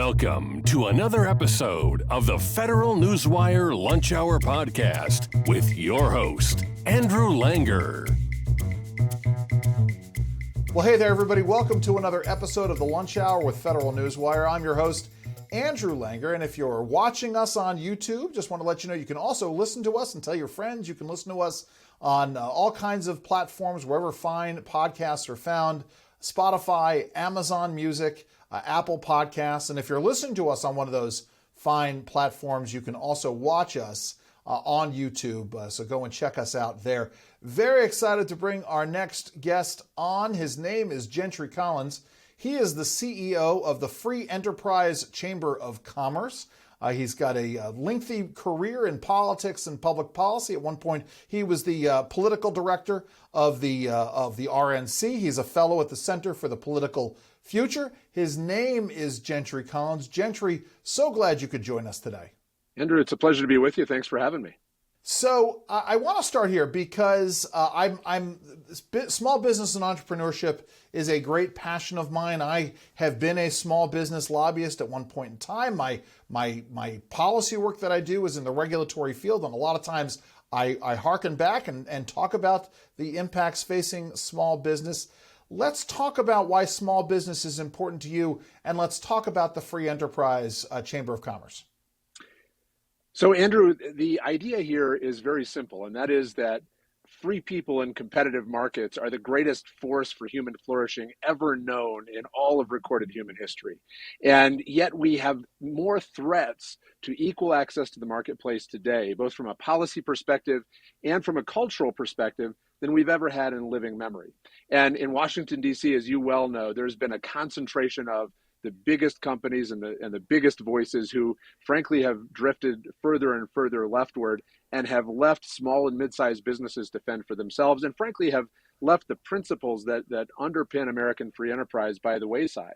Welcome to another episode of the Federal Newswire Lunch Hour Podcast with your host, Andrew Langer. Well, hey there, everybody. Welcome to another episode of the Lunch Hour with Federal Newswire. I'm your host, Andrew Langer, and if you're watching us on YouTube, just want to let you know you can also listen to us and tell your friends. You can listen to us on all kinds of platforms, wherever fine podcasts are found, Spotify, Amazon Music, Apple Podcasts. And if you're listening to us on one of those fine platforms, you can also watch us on YouTube. So go and check us out there. Very excited to bring our next guest on. His name is Gentry Collins. He is the CEO of the Free Enterprise Chamber of Commerce. He's got a lengthy career in politics and public policy. At one point, he was the political director of the RNC. He's a fellow at the Center for the Political Future. His name is Gentry Collins. Gentry, so glad you could join us today. Andrew, it's a pleasure to be with you. Thanks for having me. So I want to start here because small business and entrepreneurship is a great passion of mine. I have been a small business lobbyist at one point in time. My policy work that I do is in the regulatory field, and a lot of times I hearken back and talk about the impacts facing small business. Let's talk about why small business is important to you, and let's talk about the Free Enterprise Chamber of Commerce. So, Andrew, the idea here is very simple, and that is that free people in competitive markets are the greatest force for human flourishing ever known in all of recorded human history. And yet we have more threats to equal access to the marketplace today, both from a policy perspective and from a cultural perspective, than we've ever had in living memory. And in Washington, D.C., as you well know, there's been a concentration of the biggest companies and the biggest voices who, frankly, have drifted further and further leftward and have left small and mid-sized businesses to fend for themselves, and frankly have left the principles that underpin American free enterprise by the wayside.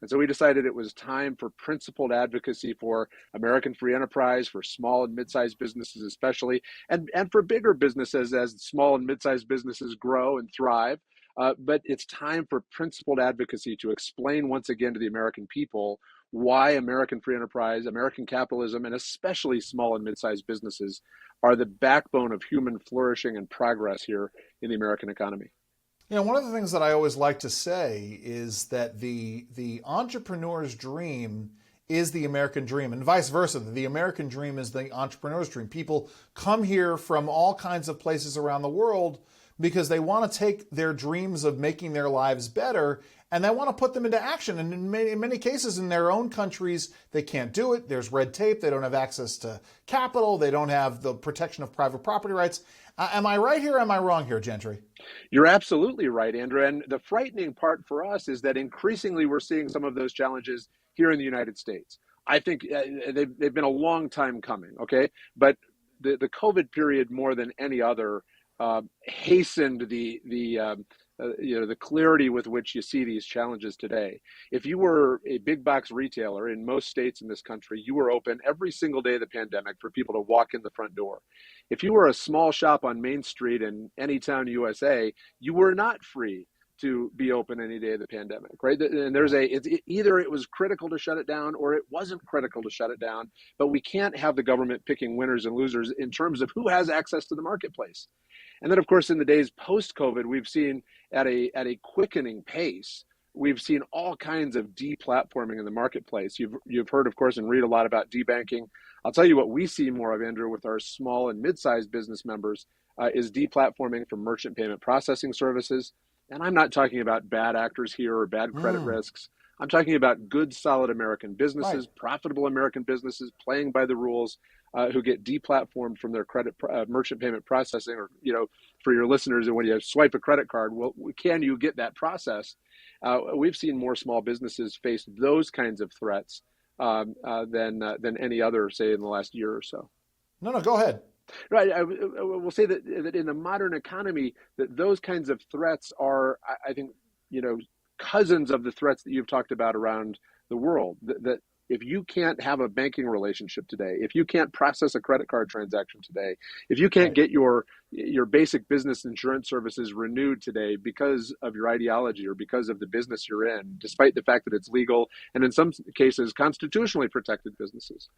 And so we decided it was time for principled advocacy for American free enterprise, for small and mid-sized businesses especially, and for bigger businesses as small and mid-sized businesses grow and thrive. But it's time for principled advocacy to explain once again to the American people why American free enterprise, American capitalism, and especially small and mid-sized businesses are the backbone of human flourishing and progress here in the American economy. You know, one of the things that I always like to say is that the entrepreneur's dream is the American dream, and vice versa. The American dream is the entrepreneur's dream. People come here from all kinds of places around the world because they want to take their dreams of making their lives better and they want to put them into action. And in many cases in their own countries, they can't do it. There's red tape. They don't have access to capital. They don't have the protection of private property rights. Am I right here or am I wrong here, Gentry? You're absolutely right, Andrew. And the frightening part for us is that increasingly we're seeing some of those challenges here in the United States. I think they've been a long time coming, okay? But the COVID period, more than any other, hastened the clarity with which you see these challenges today. If you were a big box retailer in most states in this country, you were open every single day of the pandemic for people to walk in the front door. If you were a small shop on Main Street in any town USA, you were not free to be open any day of the pandemic, right? And either it was critical to shut it down or it wasn't critical to shut it down, but we can't have the government picking winners and losers in terms of who has access to the marketplace. And then, of course, in the days post-COVID, we've seen at a quickening pace, we've seen all kinds of deplatforming in the marketplace. You've heard, of course, and read a lot about debanking. I'll tell you what we see more of, Andrew, with our small and mid-sized business members is deplatforming from merchant payment processing services. And I'm not talking about bad actors here or bad credit risks. I'm talking about good, solid American businesses, right, profitable American businesses playing by the rules, who get deplatformed from their credit merchant payment processing. Or, for your listeners, and when you swipe a credit card, well, can you get that processed? We've seen more small businesses face those kinds of threats than any other, say, in the last year or so. No, go ahead. Right. I will say that in the modern economy, that those kinds of threats are, I think, cousins of the threats that you've talked about around the world. That if you can't have a banking relationship today, if you can't process a credit card transaction today, if you can't get your basic business insurance services renewed today because of your ideology or because of the business you're in, despite the fact that it's legal and in some cases constitutionally protected businesses,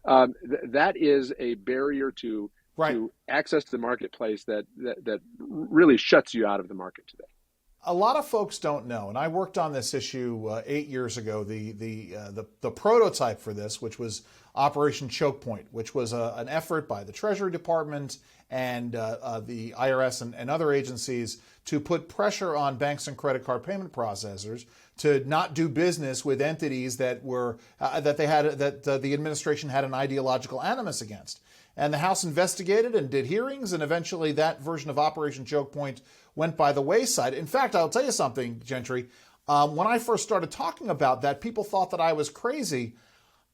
that is a barrier to access to the marketplace that really shuts you out of the market today. A lot of folks don't know, and I worked on this issue 8 years ago. The prototype for this, which was Operation Choke Point, which was an effort by the Treasury Department and the IRS and other agencies to put pressure on banks and credit card payment processors to not do business with entities that were the administration had an ideological animus against. And the House investigated and did hearings, and eventually that version of Operation Choke Point went by the wayside. In fact, I'll tell you something, Gentry. When I first started talking about that, people thought that I was crazy.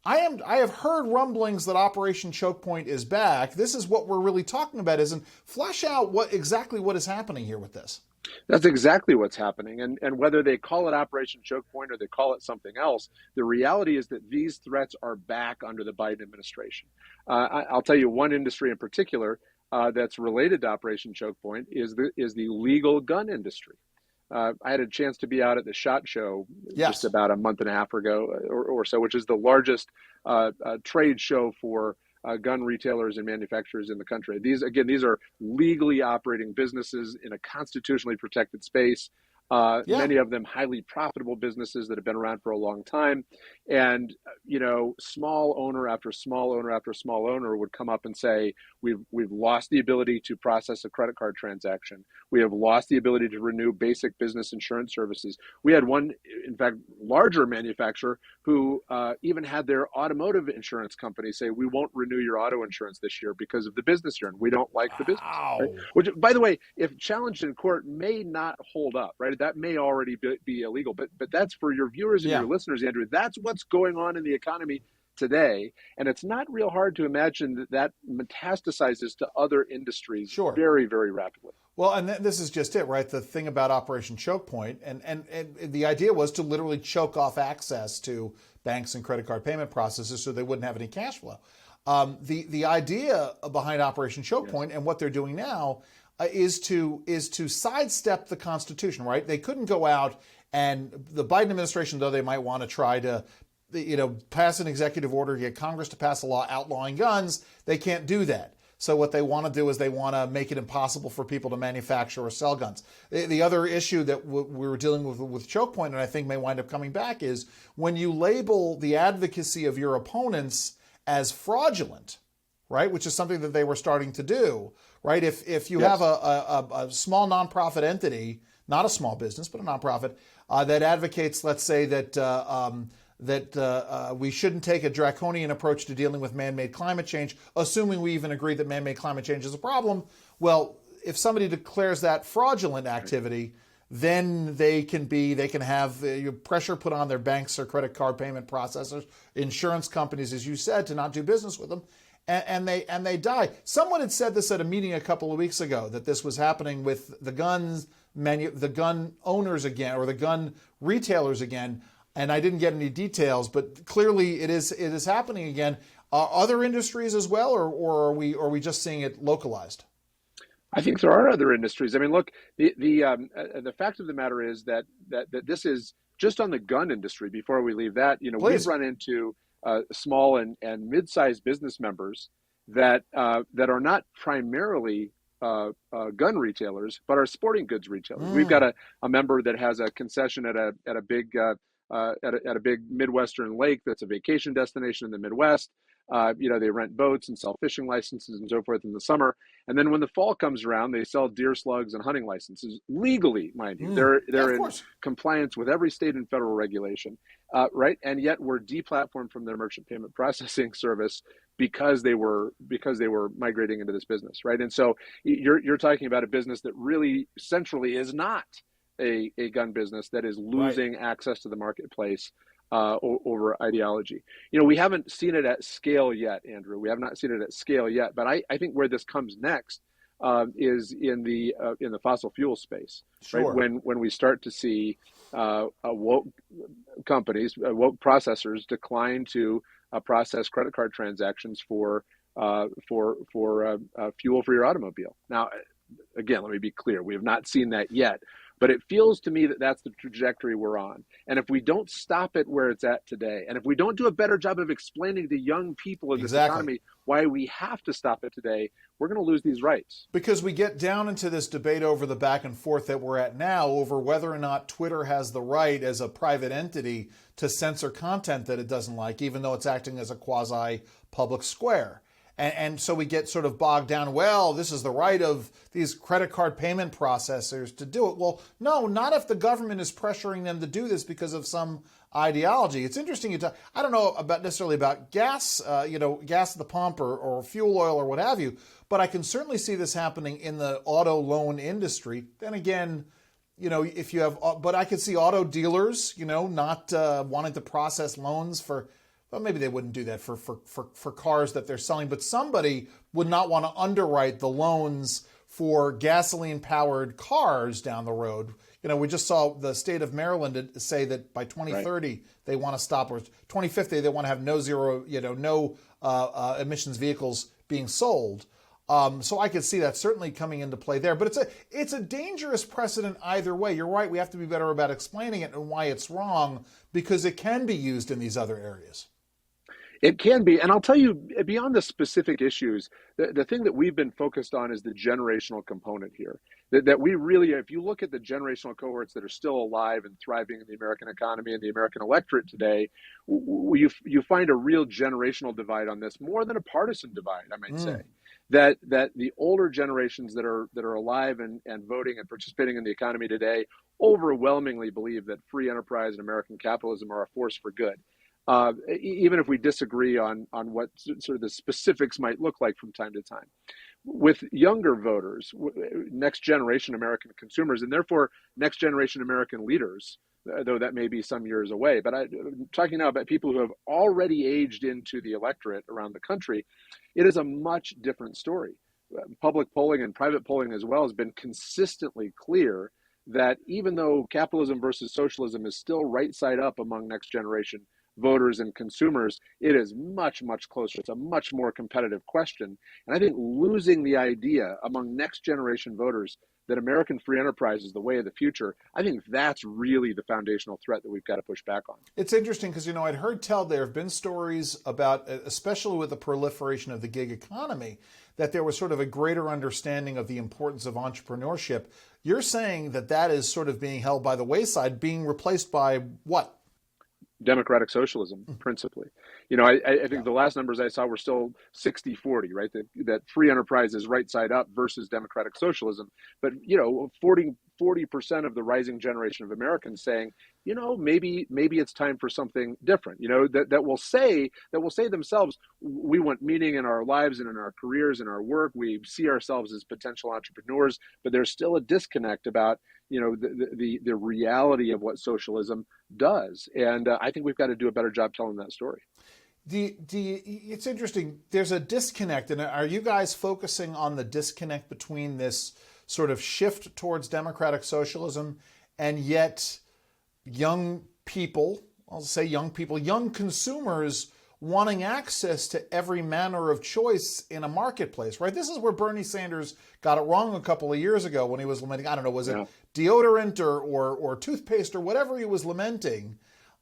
I have heard rumblings that Operation Choke Point is back. This is what we're really talking about, isn't? Flesh out exactly what is happening here with this. That's exactly what's happening. And whether they call it Operation Choke Point or they call it something else, the reality is that these threats are back under the Biden administration. I'll tell you one industry in particular that's related to Operation Choke Point is the legal gun industry. I had a chance to be out at the SHOT Show just about a month and a half ago or so, which is the largest trade show for gun retailers and manufacturers in the country. These are legally operating businesses in a constitutionally protected space. Many of them highly profitable businesses that have been around for a long time. And, small owner after small owner after small owner would come up and say, we've lost the ability to process a credit card transaction. We have lost the ability to renew basic business insurance services. We had one, in fact, larger manufacturer who even had their automotive insurance company say, we won't renew your auto insurance this year because of the business you're in. We don't like the business. Right? Which, by the way, if challenged in court, may not hold up, right? That may already be illegal, but that's for your viewers and your listeners, Andrew. That's what's going on in the economy today, and it's not real hard to imagine that metastasizes to other industries very, very rapidly. Well, and this is just it, right? The thing about Operation Choke Point, and the idea was to literally choke off access to banks and credit card payment processors so they wouldn't have any cash flow. The idea behind Operation Choke Point and what they're doing now is to sidestep the Constitution, right? They couldn't go out, and the Biden administration, though they might want to try to pass an executive order, get Congress to pass a law outlawing guns, they can't do that. So what they want to do is they want to make it impossible for people to manufacture or sell guns. The other issue that we were dealing with Choke Point, and I think may wind up coming back, is when you label the advocacy of your opponents as fraudulent, right, which is something that they were starting to do, right? If you have a small nonprofit entity, not a small business, but a nonprofit, that advocates, let's say, that we shouldn't take a draconian approach to dealing with man-made climate change, assuming we even agree that man-made climate change is a problem. Well, if somebody declares that fraudulent activity, then they can have pressure put on their banks or credit card payment processors, insurance companies, as you said, to not do business with them, and they die. Someone had said this at a meeting a couple of weeks ago, that this was happening with the gun owners again, or the gun retailers again. And I didn't get any details, but clearly it is happening again. Are other industries as well, or are we just seeing it localized? I think there are other industries. I mean, look, the fact of the matter is that this is just on the gun industry. Before we leave that, we've run into small and mid-sized business members that are not primarily gun retailers, but are sporting goods retailers. We've got a member that has a concession at a big Midwestern lake that's a vacation destination in the Midwest. They rent boats and sell fishing licenses and so forth in the summer. And then when the fall comes around, they sell deer slugs and hunting licenses legally, mind you. They're in compliance with every state and federal regulation, right? And yet we're deplatformed from their merchant payment processing service because they were migrating into this business, right? And so you're talking about a business that really centrally is not a gun business, that is losing access to the marketplace over ideology. We haven't seen it at scale yet, Andrew. We have not seen it at scale yet. But I think where this comes next is in the fossil fuel space, Sure. right? When we start to see woke companies, woke processors decline to process credit card transactions for fuel for your automobile. Now, again, let me be clear: we have not seen that yet. But it feels to me that that's the trajectory we're on. And if we don't stop it where it's at today, and if we don't do a better job of explaining to young people in this economy why we have to stop it today, we're going to lose these rights. Because we get down into this debate over the back and forth that we're at now over whether or not Twitter has the right as a private entity to censor content that it doesn't like, even though it's acting as a quasi-public square. And so we get sort of bogged down, well, this is the right of these credit card payment processors to do it. Well, no, not if the government is pressuring them to do this because of some ideology. It's interesting. I don't know necessarily about gas, gas at the pump or fuel oil or what have you, but I can certainly see this happening in the auto loan industry. Then again, if you have, but I could see auto dealers, not wanting to process loans for. Well, maybe they wouldn't do that for cars that they're selling, but somebody would not want to underwrite the loans for gasoline-powered cars down the road. We just saw the state of Maryland say that by 2030 they want to stop, or 2050 they want to have no emissions vehicles being sold. So I could see that certainly coming into play there. But it's a dangerous precedent either way. You're right. We have to be better about explaining it and why it's wrong, because it can be used in these other areas. It can be. And I'll tell you, beyond the specific issues, the thing that we've been focused on is the generational component here. That we really, if you look at the generational cohorts that are still alive and thriving in the American economy and the American electorate today, you find a real generational divide on this, more than a partisan divide, I might say. That the older generations that are alive and voting and participating in the economy today overwhelmingly believe that free enterprise and American capitalism are a force for good. Even if we disagree on what sort of the specifics might look like from time to time. With younger voters, next generation American consumers, and therefore next generation American leaders, though that may be some years away, but I'm talking now about people who have already aged into the electorate around the country, it is a much different story. Public polling and private polling as well has been consistently clear that even though capitalism versus socialism is still right side up among next generation voters and consumers, it is much, much closer. It's a much more competitive question. And I think losing the idea among next generation voters that American free enterprise is the way of the future, I think that's really the foundational threat that we've got to push back on. It's interesting because, I'd heard there have been stories about, especially with the proliferation of the gig economy, that there was sort of a greater understanding of the importance of entrepreneurship. You're saying that is sort of being held by the wayside, being replaced by what? Democratic socialism, principally. I think the last numbers I saw were still 60-40, right? That free enterprise is right side up versus democratic socialism. But, 40% of the rising generation of Americans saying, maybe it's time for something different, that will say themselves, we want meaning in our lives and in our careers and our work. We see ourselves as potential entrepreneurs, but there's still a disconnect about, the reality of what socialism does. And I think we've got to do a better job telling that story. It's interesting. There's a disconnect. And are you guys focusing on the disconnect between this sort of shift towards democratic socialism and yet young consumers wanting access to every manner of choice in a marketplace, right? This is where Bernie Sanders got it wrong a couple of years ago when he was lamenting, I don't know, was it deodorant or toothpaste or whatever he was lamenting,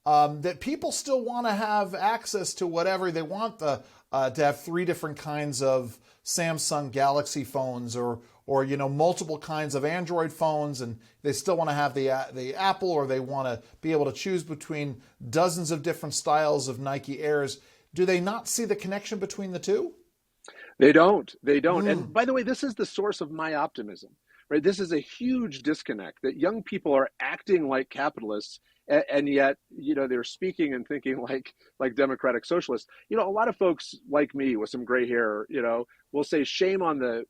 that people still want to have access to whatever they want, to have 3 different kinds of Samsung Galaxy phones or multiple kinds of Android phones, and they still want to have the Apple, or they want to be able to choose between dozens of different styles of Nike Airs. Do they not see the connection between the two? They don't. And by the way, this is the source of my optimism, right? This is a huge disconnect that young people are acting like capitalists, and yet, they're speaking and thinking like democratic socialists. A lot of folks like me with some gray hair, will say shame on the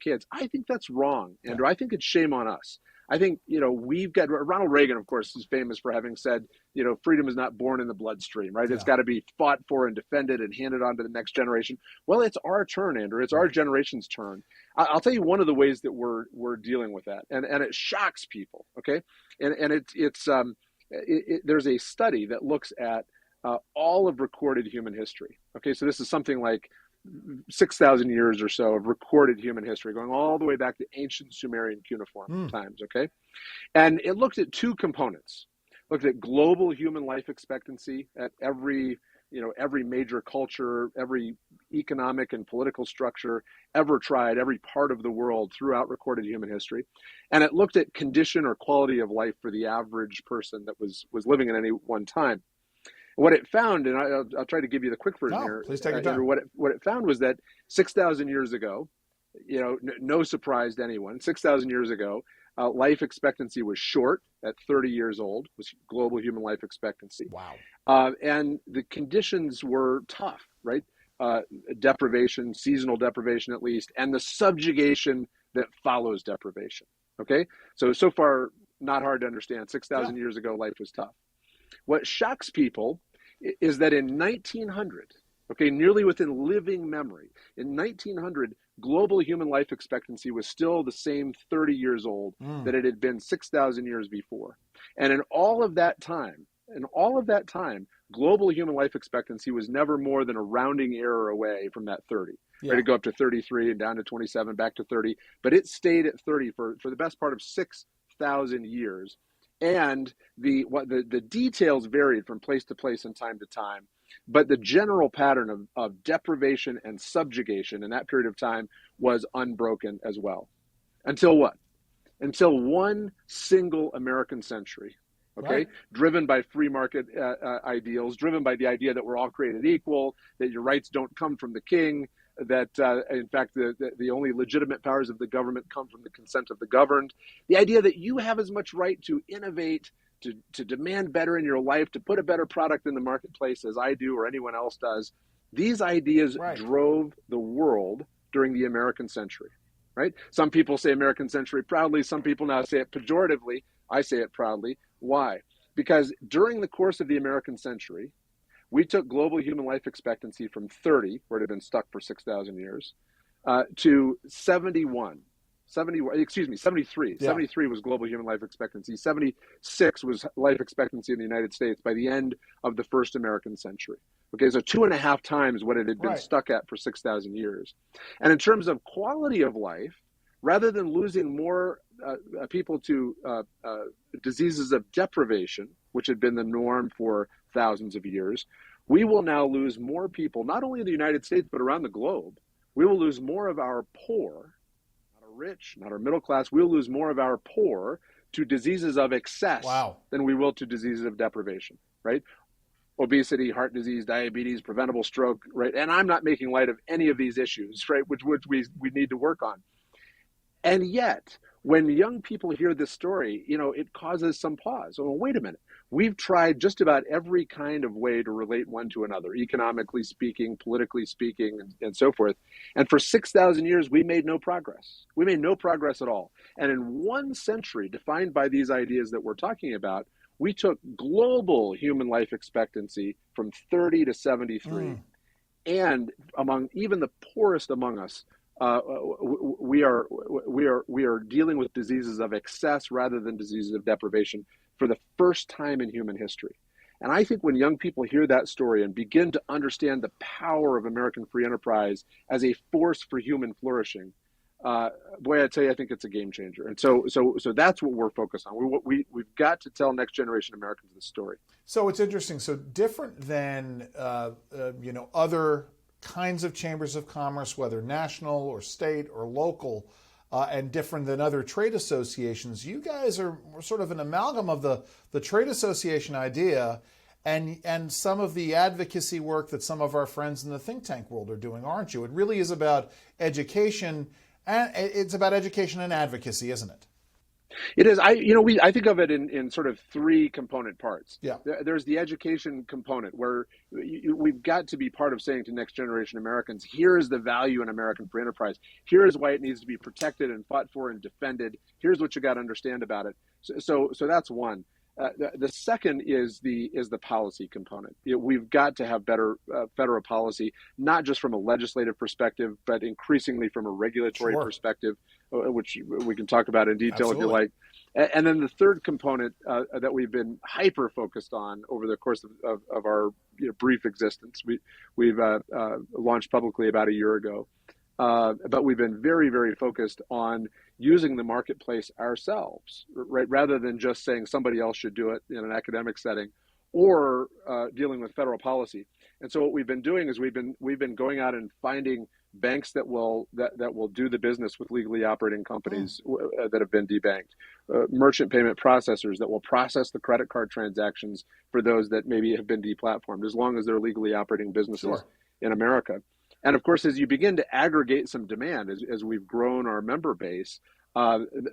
kids. I think that's wrong, Andrew. I think it's shame on us. I think, we've got, Ronald Reagan, of course, is famous for having said, freedom is not born in the bloodstream, right? Yeah. It's got to be fought for and defended and handed on to the next generation. Well, it's our turn, Andrew. It's our generation's turn. I'll tell you one of the ways that we're dealing with that, and it shocks people. Okay, and there's a study that looks at all of recorded human history. Okay, so this is something like 6,000 years or so of recorded human history, going all the way back to ancient Sumerian cuneiform times. Okay, and it looked at two components. Looked at global human life expectancy at every major culture, every economic and political structure ever tried, every part of the world throughout recorded human history. And it looked at condition or quality of life for the average person that was living at any one time. What it found, and I'll try to give you the quick version here. Please take your time. What it found was that 6,000 years ago, no surprise to anyone, 6,000 years ago, life expectancy was short at 30 years old, was global human life expectancy. Wow. And the conditions were tough, right? Deprivation, seasonal deprivation at least, and the subjugation that follows deprivation. Okay? So far, not hard to understand. 6,000 years ago, life was tough. What shocks people is that in 1900, okay, nearly within living memory, in 1900, global human life expectancy was still the same 30 years old that it had been 6,000 years before. And in all of that time, global human life expectancy was never more than a rounding error away from that 30. Yeah. Right, to go up to 33 and down to 27, back to 30. But it stayed at 30 for the best part of 6,000 years. And the details varied from place to place and time to time. But the general pattern of deprivation and subjugation in that period of time was unbroken as well. Until what? Until one single American century, okay? Right. Driven by free market ideals, driven by the idea that we're all created equal, that your rights don't come from the king, that in fact the only legitimate powers of the government come from the consent of the governed. The idea that you have as much right to innovate, to demand better in your life, to put a better product in the marketplace as I do or anyone else does. These ideas drove the world during the American century, right? Some people say American century proudly. Some people now say it pejoratively. I say it proudly. Why? Because during the course of the American century, we took global human life expectancy from 30, where it had been stuck for 6,000 years, to 73. Yeah. 73 was global human life expectancy. 76 was life expectancy in the United States by the end of the first American century. Okay, so 2.5 times what it had been stuck at for 6,000 years. And in terms of quality of life, rather than losing more people to diseases of deprivation, which had been the norm for thousands of years, we will now lose more people, not only in the United States, but around the globe. We will lose more of our poor, not our rich, not our middle class. We'll lose more of our poor to diseases of excess than we will to diseases of deprivation, right? Obesity, heart disease, diabetes, preventable stroke, right? And I'm not making light of any of these issues, right? Which we need to work on. And yet, when young people hear this story, it causes some pause. Oh, wait a minute. We've tried just about every kind of way to relate one to another, economically speaking, politically speaking, and so forth. And for 6,000 years, we made no progress. We made no progress at all. And in one century, defined by these ideas that we're talking about, we took global human life expectancy from 30 to 73. And among even the poorest among us, we are dealing with diseases of excess rather than diseases of deprivation for the first time in human history. And I think when young people hear that story and begin to understand the power of American free enterprise as a force for human flourishing, boy, I tell you, I think it's a game changer. And so that's what we're focused on. We've got to tell next generation Americans this story. So it's interesting. So different than other kinds of chambers of commerce, whether national or state or local, and different than other trade associations, you guys are sort of an amalgam of the trade association idea and some of the advocacy work that some of our friends in the think tank world are doing, aren't you? It really is about education, and it's about education and advocacy, isn't it? It is. I think of it in sort of 3 component parts. Yeah. There's the education component where we've got to be part of saying to next generation Americans, here is the value in American free enterprise. Here is why it needs to be protected and fought for and defended. Here's what you got to understand about it. So that's one. The second is the policy component. We've got to have better federal policy, not just from a legislative perspective, but increasingly from a regulatory perspective, which we can talk about in detail if you like. And then the third component that we've been hyper focused on over the course of our brief existence, we've launched publicly about a year ago, but we've been very, very focused on using the marketplace ourselves, right? Rather than just saying somebody else should do it in an academic setting, or dealing with federal policy. And so what we've been doing is we've been going out and finding banks that will do the business with legally operating companies that have been debanked, merchant payment processors that will process the credit card transactions for those that maybe have been deplatformed, as long as they're legally operating businesses in America. And of course, as you begin to aggregate some demand, as we've grown our member base,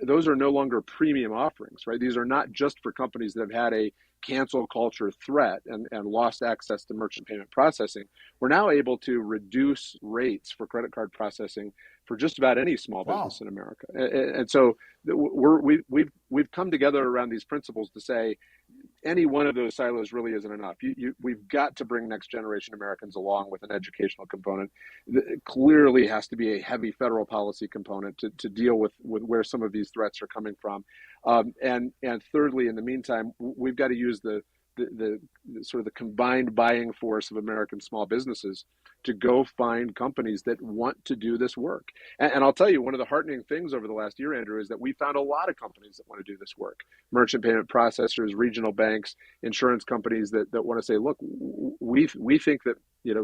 those are no longer premium offerings, right? These are not just for companies that have had a cancel culture threat and lost access to merchant payment processing. We're now able to reduce rates for credit card processing for just about any small business in America. And so we've come together around these principles to say any one of those silos really isn't enough. We've got to bring next generation Americans along with an educational component. It clearly has to be a heavy federal policy component to deal with where some of these threats are coming from. And thirdly, in the meantime, we've got to use the sort of the combined buying force of American small businesses to go find companies that want to do this work. And I'll tell you, one of the heartening things over the last year, Andrew, is that we found a lot of companies that want to do this work. Merchant payment processors, regional banks, insurance companies that want to say, look, we think that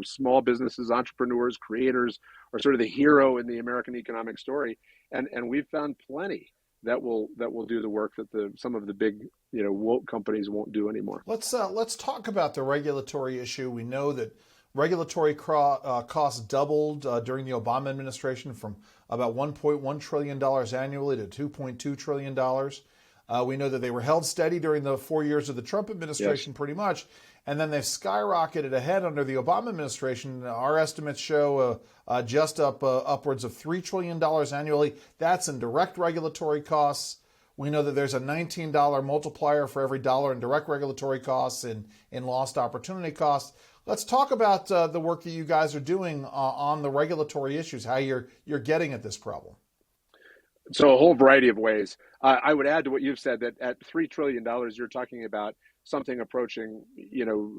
small businesses, entrepreneurs, creators are sort of the hero in the American economic story. And we've found plenty that will do the work that some of the big woke companies won't do anymore. Let's talk about the regulatory issue. We know that regulatory costs doubled during the Obama administration, from about $1.1 trillion annually to $2.2 trillion. We know that they were held steady during the 4 years of the Trump administration, pretty much. And then they've skyrocketed ahead under the Obama administration. Our estimates show just upwards of $3 trillion annually. That's in direct regulatory costs. We know that there's a $19 multiplier for every dollar in direct regulatory costs and in lost opportunity costs. Let's talk about the work that you guys are doing on the regulatory issues, how you're getting at this problem. So a whole variety of ways. I would add to what you've said that at $3 trillion, you're talking about something approaching,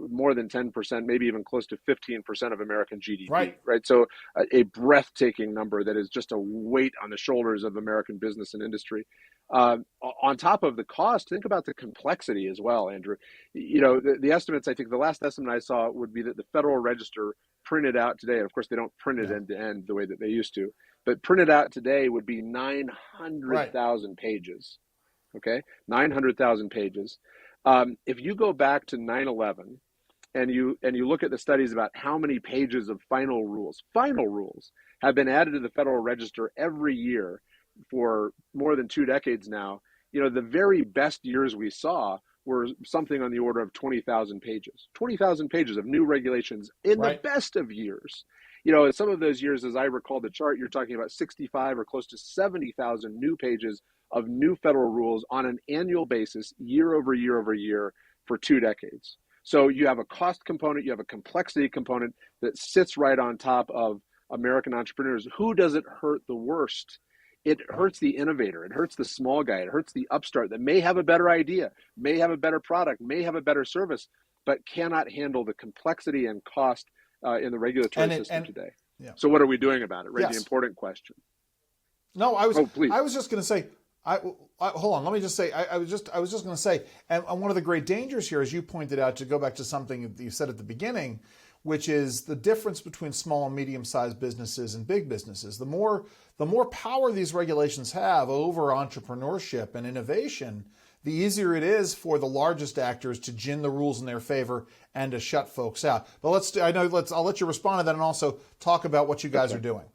more than 10%, maybe even close to 15% of American GDP, right? So a breathtaking number that is just a weight on the shoulders of American business and industry. On top of the cost, think about the complexity as well, Andrew. The estimates, I think the last estimate I saw would be that the Federal Register printed out today, and of course they don't print it end to end the way that they used to, but printed out today would be 900,000 pages, okay? 900,000 pages. If you go back to 9/11 and you look at the studies about how many pages of final rules have been added to the Federal Register every year for more than 2 decades now, the very best years we saw were something on the order of 20,000 pages. 20,000 pages of new regulations in the best of years. Some of those years, as I recall the chart, you're talking about 65 or close to 70,000 new pages of new federal rules on an annual basis, year over year over year, for 2 decades. So you have a cost component, you have a complexity component that sits right on top of American entrepreneurs. Who does it hurt the worst? It hurts the innovator. It hurts the small guy. It hurts the upstart that may have a better idea, may have a better product, may have a better service, but cannot handle the complexity and cost in the regulatory system today. So what are we doing about it? Right, the important question. No, I was just going to say. Hold on. Let me just say. I was just going to say, and one of the great dangers here, as you pointed out, to go back to something you said at the beginning, which is the difference between small and medium-sized businesses and big businesses. The more power these regulations have over entrepreneurship and innovation, the easier it is for the largest actors to gin the rules in their favor and to shut folks out. But I'll let you respond to that and also talk about what you guys are doing.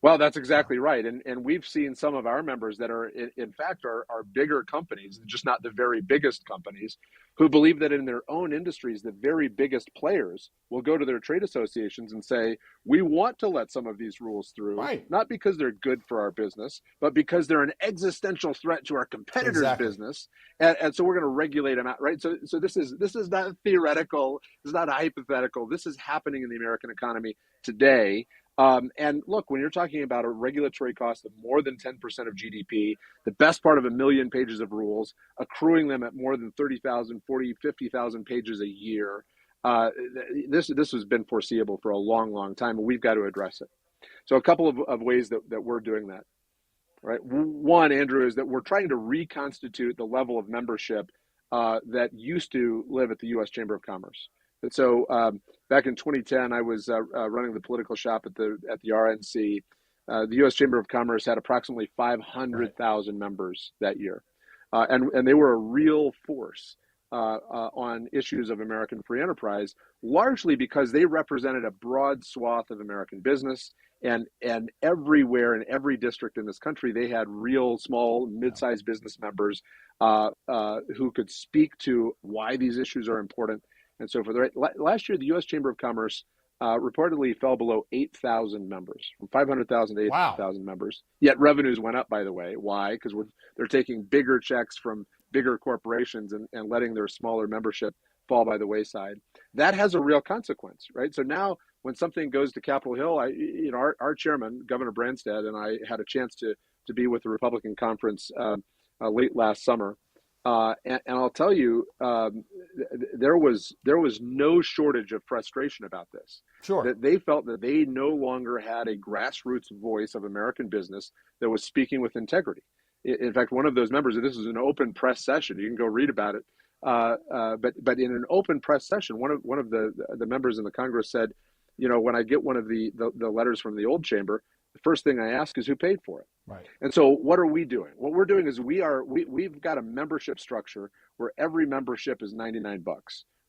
Well, that's exactly right. And we've seen some of our members that are, in fact, are bigger companies, just not the very biggest companies, who believe that in their own industries, the very biggest players will go to their trade associations and say, we want to let some of these rules through, Right. not because they're good for our business, but because they're an existential threat to our competitors' Exactly. business. And so we're going to regulate them out, right? So this is not theoretical. This is not hypothetical. This is happening in the American economy today. And look, when you're talking about a regulatory cost of more than 10% of GDP, the best part of 1 million pages of rules, accruing them at more than 30,000, 40, 50,000 pages a year, this has been foreseeable for a long, long time, and we've got to address it. So a couple of ways that we're doing that. Right. One, Andrew, is that we're trying to reconstitute the level of membership that used to live at the U.S. Chamber of Commerce. And so back in 2010, I was running the political shop at the RNC. The U.S. Chamber of Commerce had approximately 500,000 members that year, and they were a real force on issues of American free enterprise, largely because they represented a broad swath of American business. And everywhere in every district in this country, they had real small, mid-sized business members who could speak to why these issues are important. And so last year, the U.S. Chamber of Commerce reportedly fell below 8,000 members, from 500,000 to 8,000 members. Yet revenues went up, by the way. Why? Because they're taking bigger checks from bigger corporations and letting their smaller membership fall by the wayside. That has a real consequence, right? So now when something goes to Capitol Hill, our chairman, Governor Branstad, and I had a chance to be with the Republican conference late last summer. And I'll tell you, there was no shortage of frustration about this. Sure. That they felt that they no longer had a grassroots voice of American business that was speaking with integrity. In fact, one of those members, and this is an open press session, you can go read about it. But in an open press session, one of the members in the Congress said, when I get one of the letters from the old chamber, the first thing I ask is who paid for it. Right. And so what are we doing? What we're doing is we've got a membership structure where every membership is $99,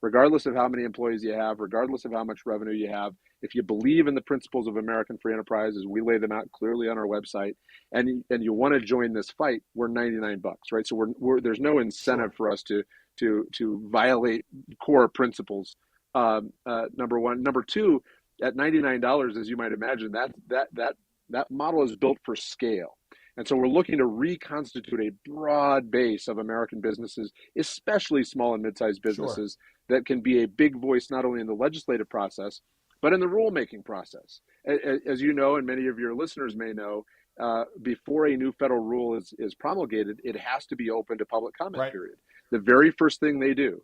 regardless of how many employees you have, regardless of how much revenue you have. If you believe in the principles of American free enterprise, as we lay them out clearly on our website, and you want to join this fight, we're $99, right? So there's no incentive for us to violate core principles. Number one. Number two, at $99, as you might imagine, that model is built for scale. And so we're looking to reconstitute a broad base of American businesses, especially small and mid-sized businesses, that can be a big voice not only in the legislative process, but in the rulemaking process. As you know, and many of your listeners may know, before a new federal rule is promulgated, it has to be open to public comment period. The very first thing they do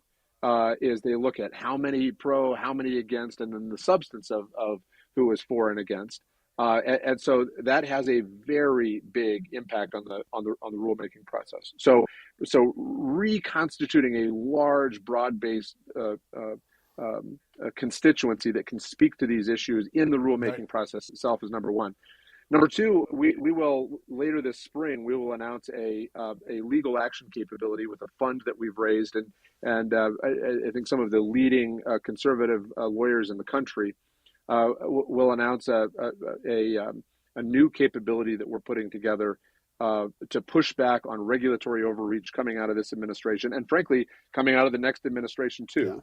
is they look at how many pro, how many against, and then the substance of who is for and against. And so that has a very big impact on the rulemaking process. So reconstituting a large, broad-based constituency that can speak to these issues in the rulemaking process itself is number one. Number two, we will later this spring we will announce a legal action capability with a fund that we've raised, and I think some of the leading conservative lawyers in the country will announce a new capability that we're putting together to push back on regulatory overreach coming out of this administration, and frankly, coming out of the next administration too,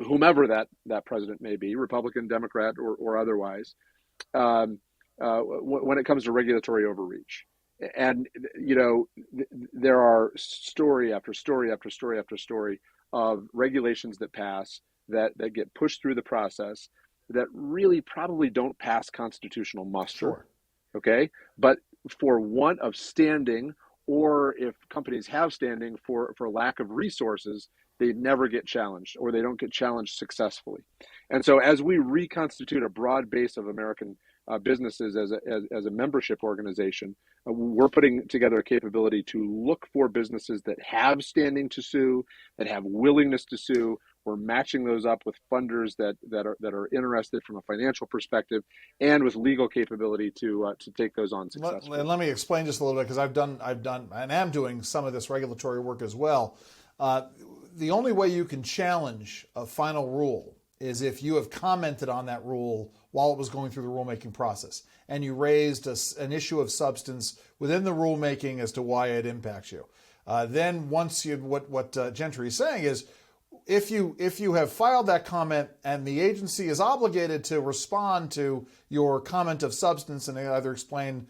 whomever that president may be, Republican, Democrat, or otherwise, when it comes to regulatory overreach. And, there are story after story after story after story of regulations that pass that get pushed through the process that really probably don't pass constitutional muster. Okay. But for want of standing, or if companies have standing for lack of resources, they never get challenged, or they don't get challenged successfully. And so as we reconstitute a broad base of American businesses as a membership organization, we're putting together a capability to look for businesses that have standing to sue, that have willingness to sue. We're matching those up with funders that are interested from a financial perspective, and with legal capability to take those on successfully. And let me explain just a little bit, because I've done and am doing some of this regulatory work as well. The only way you can challenge a final rule is if you have commented on that rule while it was going through the rulemaking process and you raised an issue of substance within the rulemaking as to why it impacts you. Then once you, what Gentry is saying is, if you have filed that comment and the agency is obligated to respond to your comment of substance and either explain,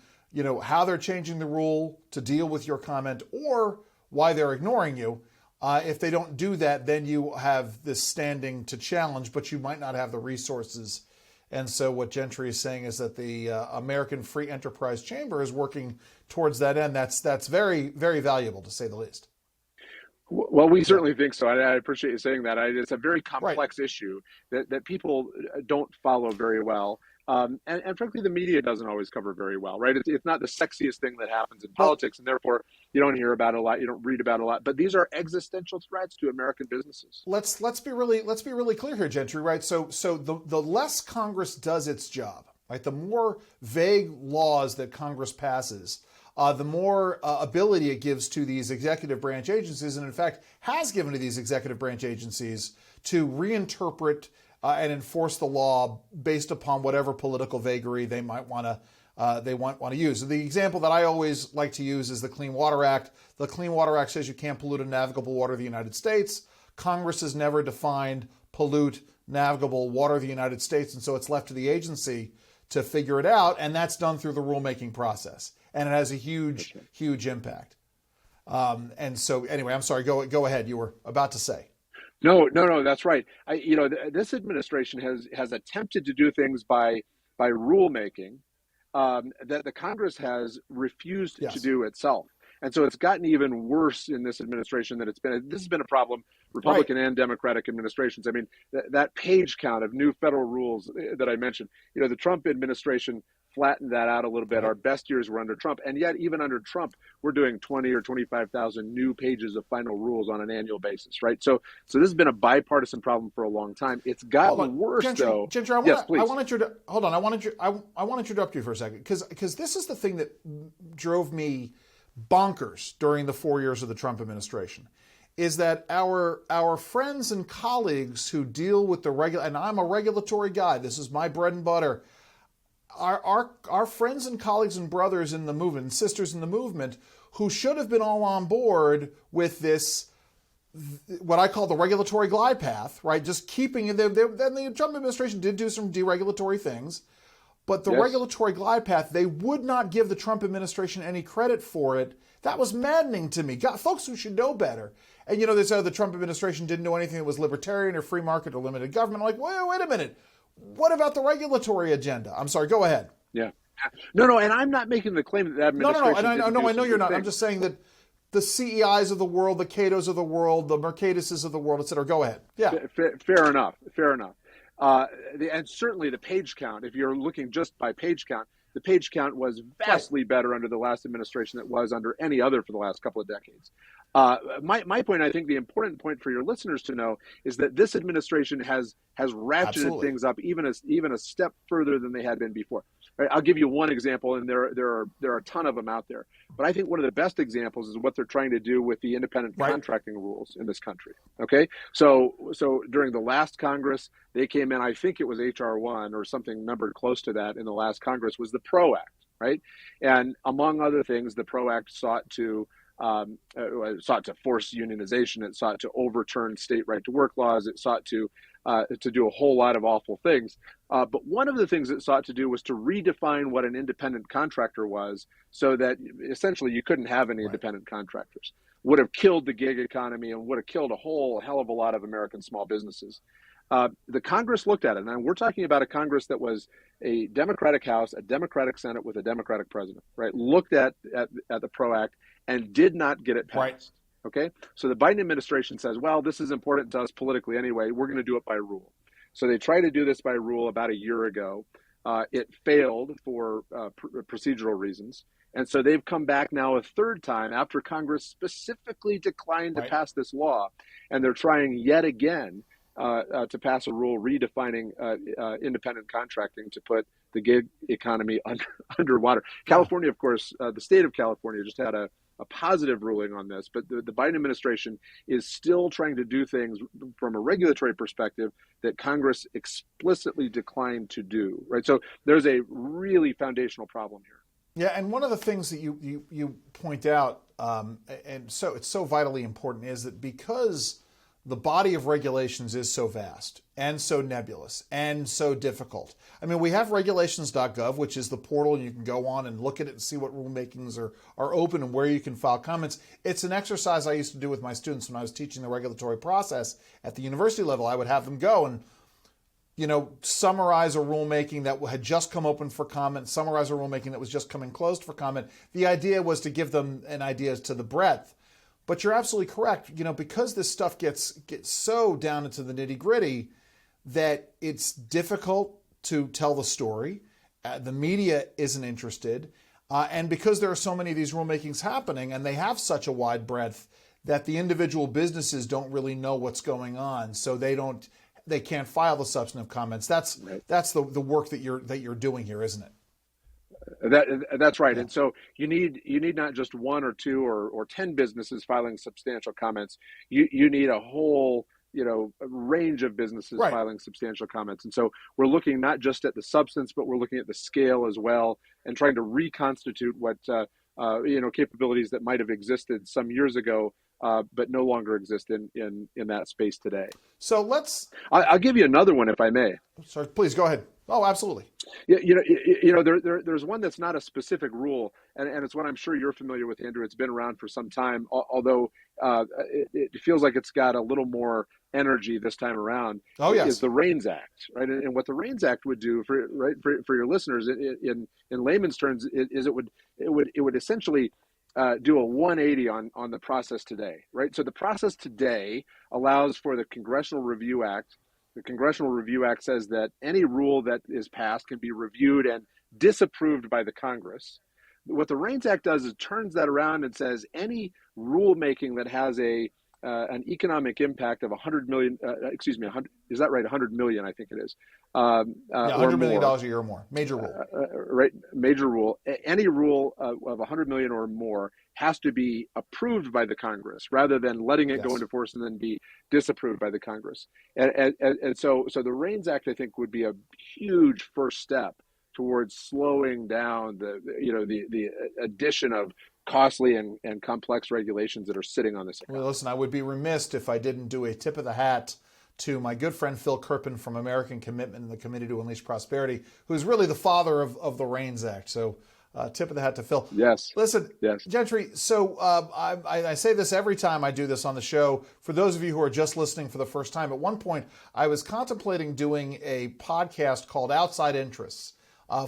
how they're changing the rule to deal with your comment or why they're ignoring you. If they don't do that, then you have this standing to challenge, but you might not have the resources. And so what Gentry is saying is that the American Free Enterprise Chamber is working towards that end. That's very, very valuable, to say the least. Well, we certainly think so. I appreciate you saying that. It's a very complex issue that people don't follow very well. And frankly, the media doesn't always cover very well, right? It's not the sexiest thing that happens in politics, and therefore you don't hear about it a lot, you don't read about it a lot. But these are existential threats to American businesses. Let's be really clear here, Gentry, right? So the less Congress does its job, right? The more vague laws that Congress passes, the more ability it gives to these executive branch agencies, and in fact has given to these executive branch agencies to reinterpret and enforce the law based upon whatever political vagary they might want to use. So the example that I always like to use is the Clean Water Act. The Clean Water Act says you can't pollute a navigable water of the United States. Congress has never defined pollute navigable water of the United States, and so it's left to the agency to figure it out, and that's done through the rulemaking process, and it has a huge impact. And so anyway, I'm sorry. Go ahead. You were about to say. No, that's right. This administration has attempted to do things by rulemaking that the Congress has refused to do itself. And so it's gotten even worse in this administration than it's been. This has been a problem, Republican and Democratic administrations. I mean, that page count of new federal rules that I mentioned, the Trump administration flattened that out a little bit. Our best years were under Trump. And yet, even under Trump, we're doing 20 or 25,000 new pages of final rules on an annual basis, right? So this has been a bipartisan problem for a long time. It's gotten worse, though. Gentry, yes, please. I want to interrupt you for a second, because this is the thing that drove me bonkers during the 4 years of the Trump administration, is that our friends and colleagues who deal with and I'm a regulatory guy, this is my bread and butter, our friends and colleagues and brothers in the movement, and sisters in the movement, who should have been all on board with this, what I call the regulatory glide path, right? Just keeping it. Then the Trump administration did do some deregulatory things, but the regulatory glide path, they would not give the Trump administration any credit for it. That was maddening to me. God, folks who should know better. And they say the Trump administration didn't know anything that was libertarian or free market or limited government. I'm like, wait a minute. What about the regulatory agenda? I'm sorry, go ahead. Yeah. No, and I'm not making the claim that the administration I know you're not. I'm just saying that the CEIs of the world, the Catos of the world, the Mercatises of the world, et cetera. Go ahead. Yeah. Fair enough. And certainly the page count, if you're looking just by page count, the page count was vastly better under the last administration than it was under any other for the last couple of decades. My point, I think the important point for your listeners to know, is that this administration has ratcheted things up even a step further than they had been before. Right? I'll give you one example, and there are a ton of them out there. But I think one of the best examples is what they're trying to do with the independent contracting rules in this country. Okay, so during the last Congress, they came in. I think it was H.R. 1 or something numbered close to that in the last Congress, was the PRO Act, right? And among other things, the PRO Act sought to force unionization. It sought to overturn state right to work laws. It sought to do a whole lot of awful things. But one of the things it sought to do was to redefine what an independent contractor was, so that essentially you couldn't have any independent contractors. Would have killed the gig economy and would have killed a whole hell of a lot of American small businesses. The Congress looked at it, and we're talking about a Congress that was a Democratic House, a Democratic Senate with a Democratic president, right? Looked at the PRO Act and did not get it passed. Right. Okay, so the Biden administration says, well, this is important to us politically anyway. We're going to do it by rule. So they tried to do this by rule about a year ago. It failed for procedural reasons. And so they've come back now a third time after Congress specifically declined to pass this law. And they're trying yet again to pass a rule redefining independent contracting to put the gig economy underwater. California, of course, the state of California just had a a positive ruling on this, but the Biden administration is still trying to do things from a regulatory perspective that Congress explicitly declined to do, right? So there's a really foundational problem here. Yeah, and one of the things that you point out, and so it's so vitally important, is that because the body of regulations is so vast and so nebulous and so difficult. I mean, we have regulations.gov, which is the portal. You can go on and look at it and see what rulemakings are open and where you can file comments. It's an exercise I used to do with my students when I was teaching the regulatory process at the university level. I would have them go and summarize a rulemaking that had just come open for comment, summarize a rulemaking that was just coming closed for comment. The idea was to give them an idea as to the breadth. But you're absolutely correct. Because this stuff gets so down into the nitty gritty that it's difficult to tell the story. The media isn't interested. And because there are so many of these rulemakings happening and they have such a wide breadth that the individual businesses don't really know what's going on. So they can't file the substantive comments. That's the work that you're doing here, isn't it? That's right. Yeah. And so you need not just one or two or 10 businesses filing substantial comments. You need a whole a range of businesses filing substantial comments. And so we're looking not just at the substance, but we're looking at the scale as well, and trying to reconstitute what capabilities that might have existed some years ago, but no longer exist in that space today. So I'll give you another one if I may. Sorry, please go ahead. Oh, absolutely. There's one that's not a specific rule, and it's one I'm sure you're familiar with, Andrew. It's been around for some time, although it feels like it's got a little more energy this time around. Oh, yes. Is the REINS Act, right? And what the REINS Act would do for your listeners in layman's terms is it would essentially do a 180 on the process today, right? So the process today allows for the Congressional Review Act. The Congressional Review Act says that any rule that is passed can be reviewed and disapproved by the Congress. What the REINS Act does is turns that around and says any rulemaking that has an economic impact of 100 million, is that right? 100 million, I think it is. $100 million a year or more. Major rule. Right. Major rule. Any rule of 100 million or more has to be approved by the Congress rather than letting it go into force and then be disapproved by the Congress. And so the REINS Act, I think, would be a huge first step towards slowing down the addition of costly and complex regulations that are sitting on this. Well, listen, I would be remiss if I didn't do a tip of the hat to my good friend Phil Kirpin from American Commitment and the Committee to Unleash Prosperity, who's really the father of the REINS Act. So tip of the hat to Phil. Yes. Listen, yes. Gentry, so I say this every time I do this on the show. For those of you who are just listening for the first time, at one point I was contemplating doing a podcast called Outside Interests,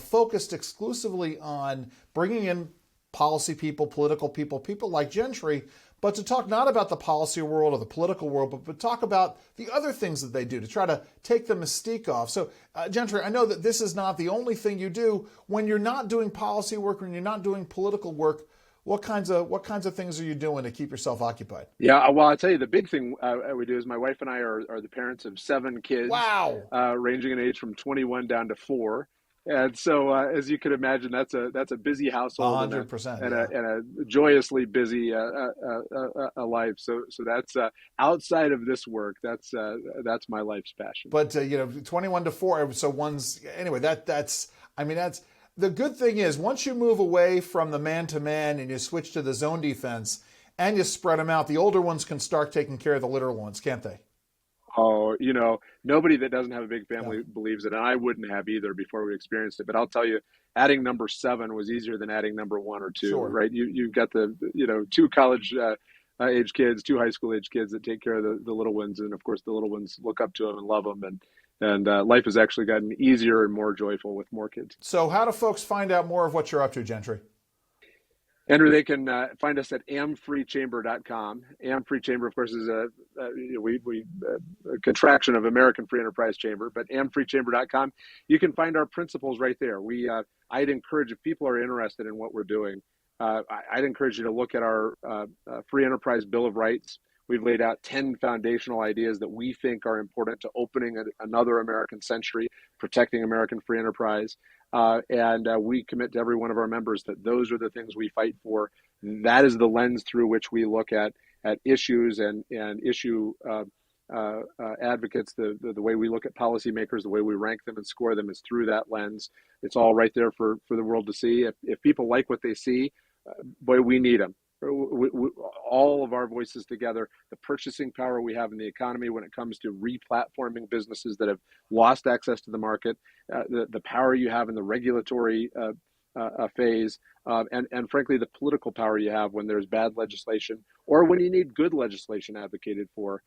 focused exclusively on bringing in policy people, political people like Gentry, but to talk not about the policy world or the political world, but talk about the other things that they do to try to take the mystique off. So, Gentry, I know that this is not the only thing you do. When you're not doing policy work, when you're not doing political work, what kinds of things are you doing to keep yourself occupied? Yeah, well, I'll tell you, the big thing we do is my wife and I are the parents of 7 kids. Wow. Ranging in age from 21 down to 4. And so, as you can imagine, that's a busy household 100%, and a joyously busy a life. So that's outside of this work. That's my life's passion. But 21 to 4. So that's the good thing is once you move away from the man to man and you switch to the zone defense and you spread them out, the older ones can start taking care of the littler ones, can't they? Oh, nobody that doesn't have a big family believes it, and I wouldn't have either before we experienced it. But I'll tell you, adding number 7 was easier than adding number 1 or 2. Sure. Right? You've got the 2 college age kids, 2 high school age kids that take care of the little ones, and of course the little ones look up to them and love them, and life has actually gotten easier and more joyful with more kids. So, how do folks find out more of what you're up to, Gentry? Andrew, they can find us at amfreechamber.com. Am-Free Chamber, of course, is a contraction of American Free Enterprise Chamber, but amfreechamber.com. You can find our principles right there. I'd encourage, if people are interested in what we're doing, I'd encourage you to look at our Free Enterprise Bill of Rights. We've laid out 10 foundational ideas that we think are important to opening another American century, protecting American free enterprise. And we commit to every one of our members that those are the things we fight for, That is the lens through which we look at issues and issue advocates. The way we look at policymakers, the way we rank them and score them is through that lens. It's all right there for the world to see. If people like what they see, boy, we need them. All of our voices together, the purchasing power we have in the economy when it comes to replatforming businesses that have lost access to the market, the power you have in the regulatory phase, and frankly, the political power you have when there's bad legislation or when you need good legislation advocated for.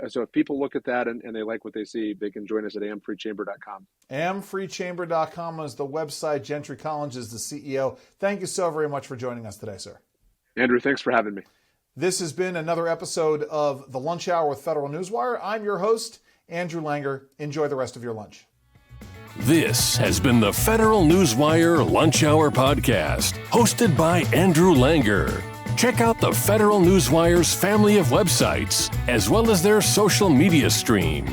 So if people look at that and they like what they see, they can join us at amfreechamber.com. amfreechamber.com is the website. Gentry Collins is the CEO. Thank you so very much for joining us today, sir. Andrew, thanks for having me. This has been another episode of The Lunch Hour with Federal Newswire. I'm your host, Andrew Langer. Enjoy the rest of your lunch. This has been the Federal Newswire Lunch Hour Podcast, hosted by Andrew Langer. Check out the Federal Newswire's family of websites, as well as their social media stream.